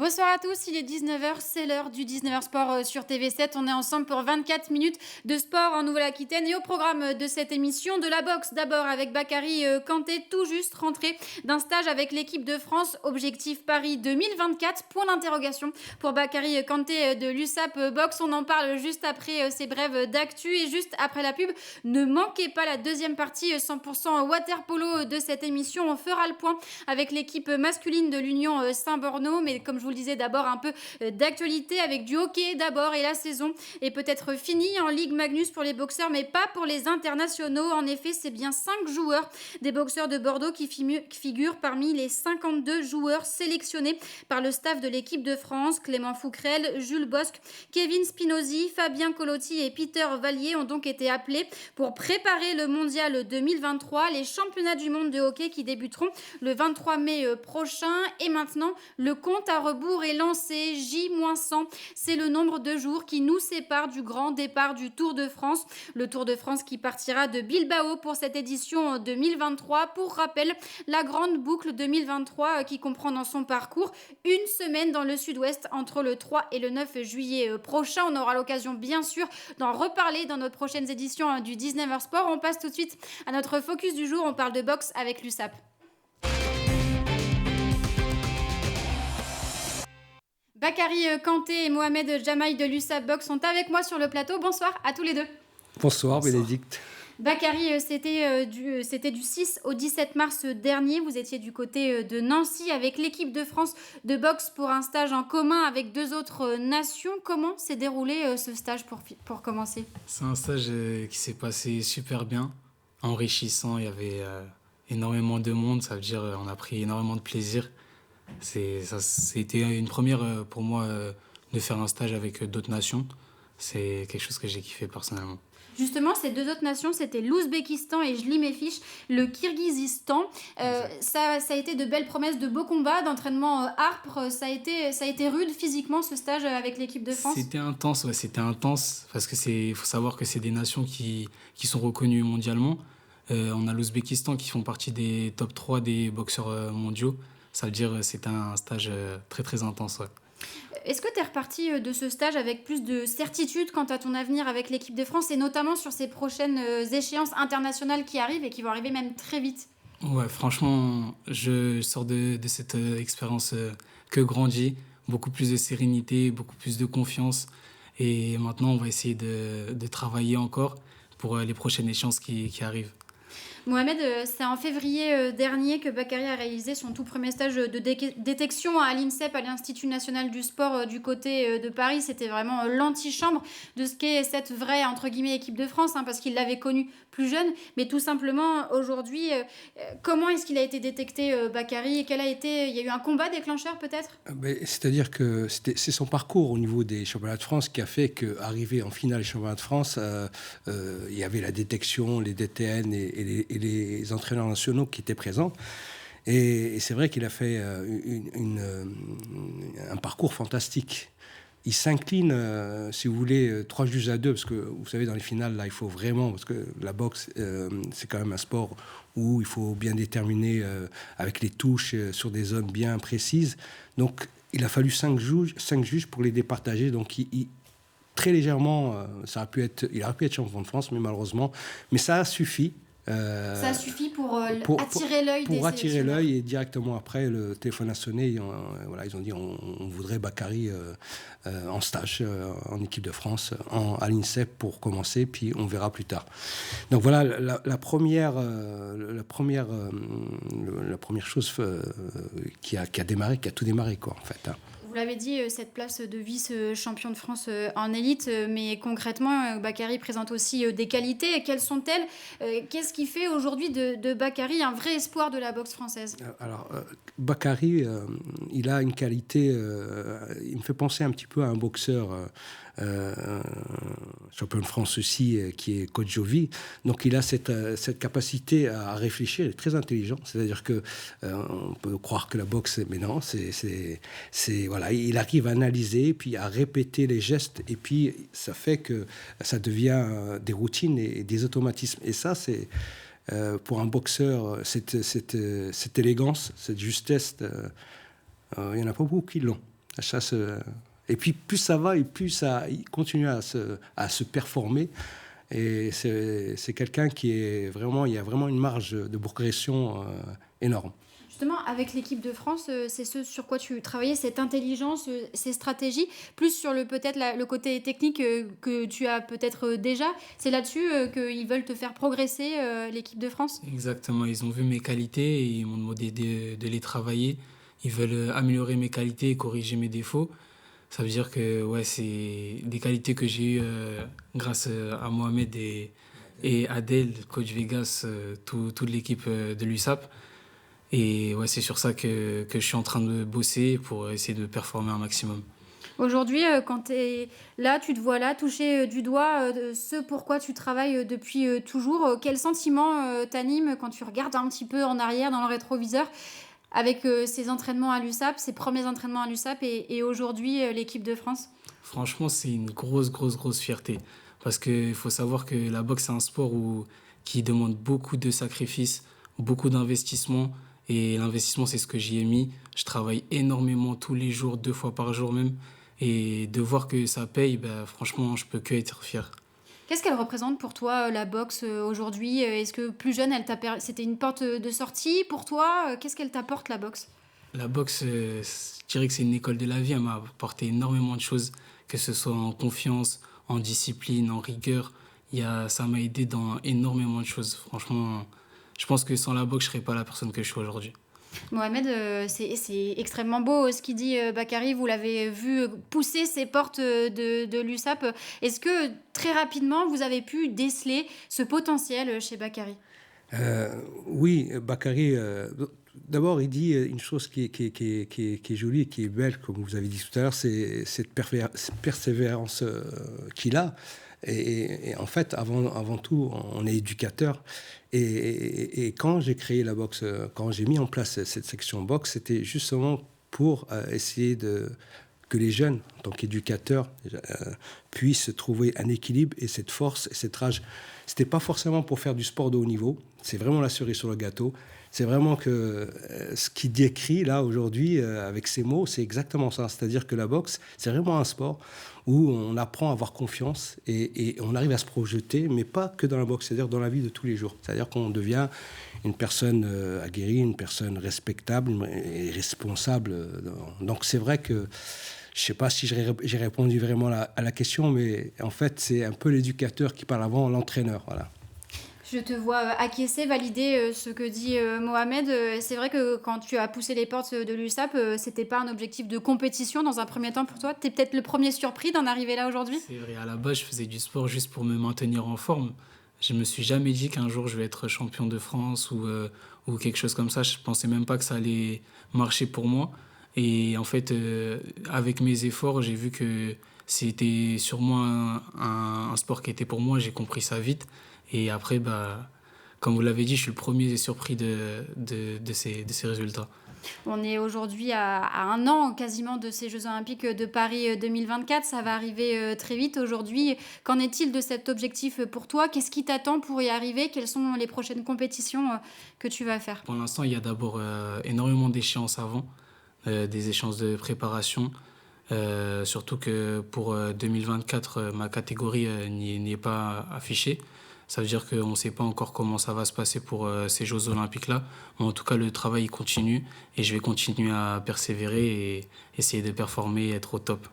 Bonsoir à tous, il est 19h, c'est l'heure du 19h Sport sur TV7. On est ensemble pour 24 minutes de sport en Nouvelle-Aquitaine et au programme de cette émission, de la boxe d'abord avec Bakary Kanté, tout juste rentré d'un stage avec l'équipe de France. Objectif Paris 2024, point d'interrogation pour Bakary Kanté de l'USAP Boxe. On en parle juste après ces brèves d'actu et juste après la pub. Ne manquez pas la deuxième partie 100% water polo de cette émission. On fera le point avec l'équipe masculine de l'Union Saint-Borno, mais comme je vous le disais, d'abord un peu d'actualité avec du hockey d'abord, et la saison est peut-être finie en Ligue Magnus pour les boxeurs mais pas pour les internationaux. En effet, c'est bien 5 joueurs des boxeurs de Bordeaux qui figurent parmi les 52 joueurs sélectionnés par le staff de l'équipe de France. Clément Fouquerel, Jules Bosc, Kevin Spinozzi, Fabien Colotti et Peter Vallier ont donc été appelés pour préparer le mondial 2023, les championnats du monde de hockey qui débuteront le 23 mai prochain. Et maintenant, le compte à rebours est lancé. J-100, c'est le nombre de jours qui nous séparent du grand départ du Tour de France. Le Tour de France qui partira de Bilbao pour cette édition 2023. Pour rappel, la grande boucle 2023 qui comprend dans son parcours une semaine dans le sud-ouest entre le 3 et le 9 juillet prochain. On aura l'occasion bien sûr d'en reparler dans nos prochaines éditions du 19h Sport. On passe tout de suite à notre focus du jour. On parle de boxe avec l'USAP. Bakary Kanté et Mohamed Jamaï de l'USAP Box sont avec moi sur le plateau. Bonsoir à tous les deux. Bonsoir Bénédicte. Bakary, c'était du 6 au 17 mars dernier. Vous étiez du côté de Nancy avec l'équipe de France de boxe pour un stage en commun avec deux autres nations. Comment s'est déroulé ce stage pour commencer ? C'est un stage qui s'est passé super bien, enrichissant. Il y avait énormément de monde, ça veut dire on a pris énormément de plaisir. C'était une première pour moi de faire un stage avec d'autres nations. C'est quelque chose que j'ai kiffé personnellement. Justement, ces deux autres nations, c'était l'Ouzbékistan et je lis mes fiches, le Kirghizistan. Ça a été de belles promesses, de beaux combats, d'entraînement âpre. Ça a été rude physiquement, ce stage avec l'équipe de France. C'était intense parce que faut savoir que c'est des nations qui sont reconnues mondialement. On a l'Ouzbékistan qui font partie des top 3 des boxeurs mondiaux. Ça veut dire que c'était un stage très très intense. Ouais. Est-ce que tu es reparti de ce stage avec plus de certitude quant à ton avenir avec l'équipe de France et notamment sur ces prochaines échéances internationales qui arrivent et qui vont arriver même très vite ? Ouais, franchement, je sors de cette expérience que grandi, beaucoup plus de sérénité, beaucoup plus de confiance. Et maintenant, on va essayer de travailler encore pour les prochaines échéances qui arrivent. Mohamed, c'est en février dernier que Bakary a réalisé son tout premier stage de détection à l'INSEP, à l'Institut National du Sport du côté de Paris. C'était vraiment l'antichambre de ce qu'est cette vraie, entre guillemets, équipe de France, parce qu'il l'avait connue plus jeune. Mais tout simplement, aujourd'hui, comment est-ce qu'il a été détecté, Bakary ? Il y a eu un combat déclencheur peut-être ? C'est-à-dire que c'est son parcours au niveau des championnats de France qui a fait qu'arrivé en finale des championnats de France, il y avait la détection, les DTN et les entraîneurs nationaux qui étaient présents. Et c'est vrai qu'il a fait un parcours fantastique. Il s'incline, si vous voulez, 3 juges à 2, parce que vous savez, dans les finales, là, il faut vraiment, parce que la boxe, c'est quand même un sport où il faut bien déterminer avec les touches sur des zones bien précises. Donc, il a fallu 5 juges pour les départager. Donc, très légèrement, il aurait pu être champion de France, mais malheureusement, mais ça a suffi. Ça suffit pour attirer l'œil des sélectionneurs. Pour attirer l'œil, et directement après, le téléphone a sonné. Ils ont dit on voudrait Bakary en stage en équipe de France, à l'INSEP pour commencer, puis on verra plus tard. Donc voilà la première chose qui a tout démarré, quoi, en fait. Vous l'avez dit, cette place de vice-champion de France en élite, mais concrètement, Bakary présente aussi des qualités. Quelles sont-elles ? Qu'est-ce qui fait aujourd'hui de Bakary un vrai espoir de la boxe française ? Alors, Bakary, il a une qualité, il me fait penser un petit peu à un boxeur champion de France aussi, qui est Coach Jovi. Donc il a cette capacité à réfléchir, il est très intelligent. C'est-à-dire que on peut croire que la boxe, mais non, voilà, il arrive à analyser, puis à répéter les gestes, et puis ça fait que ça devient des routines et des automatismes. Et ça, c'est pour un boxeur, cette élégance, cette justesse, il n'y en a pas beaucoup qui l'ont. La chasse, et puis plus ça va et plus il continue à se performer. Et c'est quelqu'un qui est vraiment, il y a vraiment une marge de progression énorme. Justement, avec l'équipe de France, c'est ce sur quoi tu travaillais, cette intelligence, ces stratégies, plus sur peut-être le côté technique que tu as peut-être déjà. C'est là-dessus qu'ils veulent te faire progresser, l'équipe de France? Exactement, ils ont vu mes qualités et ils m'ont demandé de les travailler. Ils veulent améliorer mes qualités et corriger mes défauts. Ça veut dire que ouais, c'est des qualités que j'ai eues grâce à Mohamed et Adel, coach Vegas, toute l'équipe de l'USAP. Et ouais, c'est sur ça que je suis en train de bosser pour essayer de performer un maximum. Aujourd'hui, quand tu es là, tu te vois là, toucher du doigt ce pourquoi tu travailles depuis toujours. Quel sentiment t'anime quand tu regardes un petit peu en arrière dans le rétroviseur avec ces entraînements à l'USAP, ces premiers entraînements à l'USAP et aujourd'hui l'équipe de France? Franchement, c'est une grosse fierté. Parce qu'il faut savoir que la boxe, c'est un sport qui demande beaucoup de sacrifices, beaucoup d'investissement. Et l'investissement, c'est ce que j'y ai mis. Je travaille énormément tous les jours, 2 fois par jour même. Et de voir que ça paye, bah, franchement, je peux que être fier. Qu'est-ce qu'elle représente pour toi, la boxe aujourd'hui? Est-ce que plus jeune, c'était une porte de sortie pour toi? Qu'est-ce qu'elle t'apporte, la boxe? La boxe, je dirais que c'est une école de la vie. Elle m'a apporté énormément de choses, que ce soit en confiance, en discipline, en rigueur. Ça m'a aidé dans énormément de choses. Franchement, je pense que sans la boxe, je ne serais pas la personne que je suis aujourd'hui. Mohamed, c'est extrêmement beau ce qu'il dit, Bakary. Vous l'avez vu pousser ces portes de l'USAP. Est-ce que très rapidement, vous avez pu déceler ce potentiel chez Bakary? Oui, Bakary, d'abord, il dit une chose qui est jolie et qui est belle, comme vous avez dit tout à l'heure, c'est cette persévérance qu'il a. Et en fait, avant tout, on est éducateur. Et quand j'ai créé la boxe, quand j'ai mis en place cette section boxe, c'était justement pour essayer que les jeunes, en tant qu'éducateurs, puissent trouver un équilibre et cette force et cette rage. C'était pas forcément pour faire du sport de haut niveau, c'est vraiment la cerise sur le gâteau. C'est vraiment que ce qu'il décrit là aujourd'hui avec ces mots, c'est exactement ça. C'est-à-dire que la boxe, c'est vraiment un sport où on apprend à avoir confiance et on arrive à se projeter, mais pas que dans la boxe, c'est-à-dire dans la vie de tous les jours. C'est-à-dire qu'on devient une personne aguerrie, une personne respectable et responsable. Donc c'est vrai que je ne sais pas si j'ai répondu vraiment à la question, mais en fait, c'est un peu l'éducateur qui parle avant l'entraîneur. Voilà. Je te vois acquiescer, valider ce que dit Mohamed. C'est vrai que quand tu as poussé les portes de l'USAP, c'était pas un objectif de compétition dans un premier temps pour toi. Tu es peut-être le premier surpris d'en arriver là aujourd'hui. C'est vrai, à la base, je faisais du sport juste pour me maintenir en forme. Je me suis jamais dit qu'un jour je vais être champion de France ou quelque chose comme ça. Je pensais même pas que ça allait marcher pour moi. Et en fait, avec mes efforts, j'ai vu que c'était sûrement un sport qui était pour moi. J'ai compris ça vite. Et après, bah, comme vous l'avez dit, je suis le premier surpris de ces résultats. On est aujourd'hui à un an quasiment de ces Jeux Olympiques de Paris 2024. Ça va arriver très vite aujourd'hui. Qu'en est-il de cet objectif pour toi? Qu'est-ce qui t'attend pour y arriver? Quelles sont les prochaines compétitions que tu vas faire? Pour l'instant, il y a d'abord énormément d'échéances avant, des échéances de préparation. Surtout que pour 2024, ma catégorie n'y est pas affichée. Ça veut dire qu'on ne sait pas encore comment ça va se passer pour ces Jeux Olympiques-là. Mais en tout cas, le travail il continue et je vais continuer à persévérer et essayer de performer et être au top.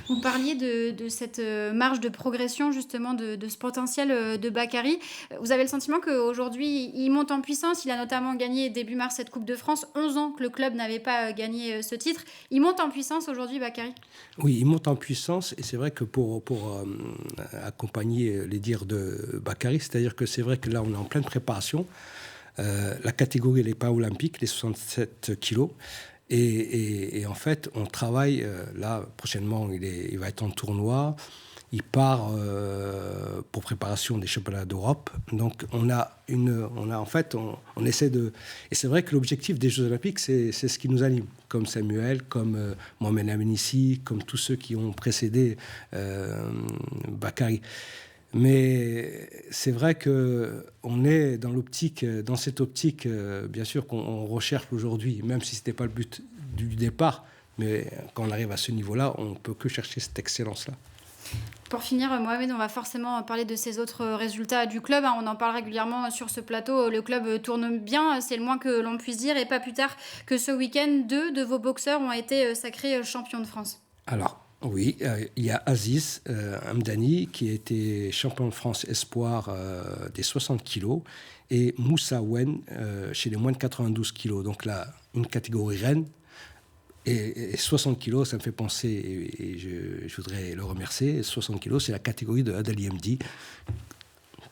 Vous parliez de cette marge de progression, justement, de ce potentiel de Bakary. Vous avez le sentiment qu'aujourd'hui, il monte en puissance. Il a notamment gagné début mars cette Coupe de France. 11 ans que le club n'avait pas gagné ce titre. Il monte en puissance aujourd'hui, Bakary? Oui, il monte en puissance et c'est vrai que pour accompagner les dires de Bakary, c'est-à-dire que c'est vrai que là, on est en pleine préparation. La catégorie, elle n'est pas olympique, les 67 kilos. Et en fait, on travaille, là, prochainement, il va être en tournoi. Il part pour préparation des championnats d'Europe. Donc, on essaie de... Et c'est vrai que l'objectif des Jeux Olympiques, c'est ce qui nous anime. Comme Samuel, comme Mohamed Amenissi, comme tous ceux qui ont précédé Bakary. Mais c'est vrai qu'on est dans cette optique, bien sûr qu'on recherche aujourd'hui, même si ce n'était pas le but du départ, Mais quand on arrive à ce niveau-là, on ne peut que chercher cette excellence-là. Pour finir, Mohamed, on va forcément parler de ces autres résultats du club. On en parle régulièrement sur ce plateau. Le club tourne bien, c'est le moins que l'on puisse dire. Et pas plus tard que ce week-end, 2 de vos boxeurs ont été sacrés champions de France. Alors, oui, il y a Aziz Hamdani qui a été champion de France espoir des 60 kilos et Moussa Wen chez les moins de 92 kilos. Donc là, une catégorie reine. Et 60 kilos, ça me fait penser, et je voudrais le remercier, 60 kilos, c'est la catégorie de Adali Mdi,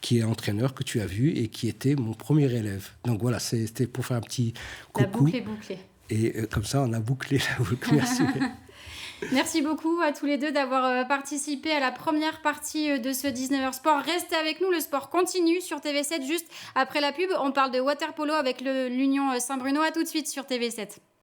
qui est entraîneur que tu as vu et qui était mon premier élève. Donc voilà, c'était pour faire un petit coucou. La boucle est bouclée. Et comme ça, on a bouclé la boucle. Merci. Merci beaucoup à tous les deux d'avoir participé à la première partie de ce 19h Sport. Restez avec nous, le sport continue sur TV7 juste après la pub. On parle de water polo avec l'Union Saint-Bruno. À tout de suite sur TV7.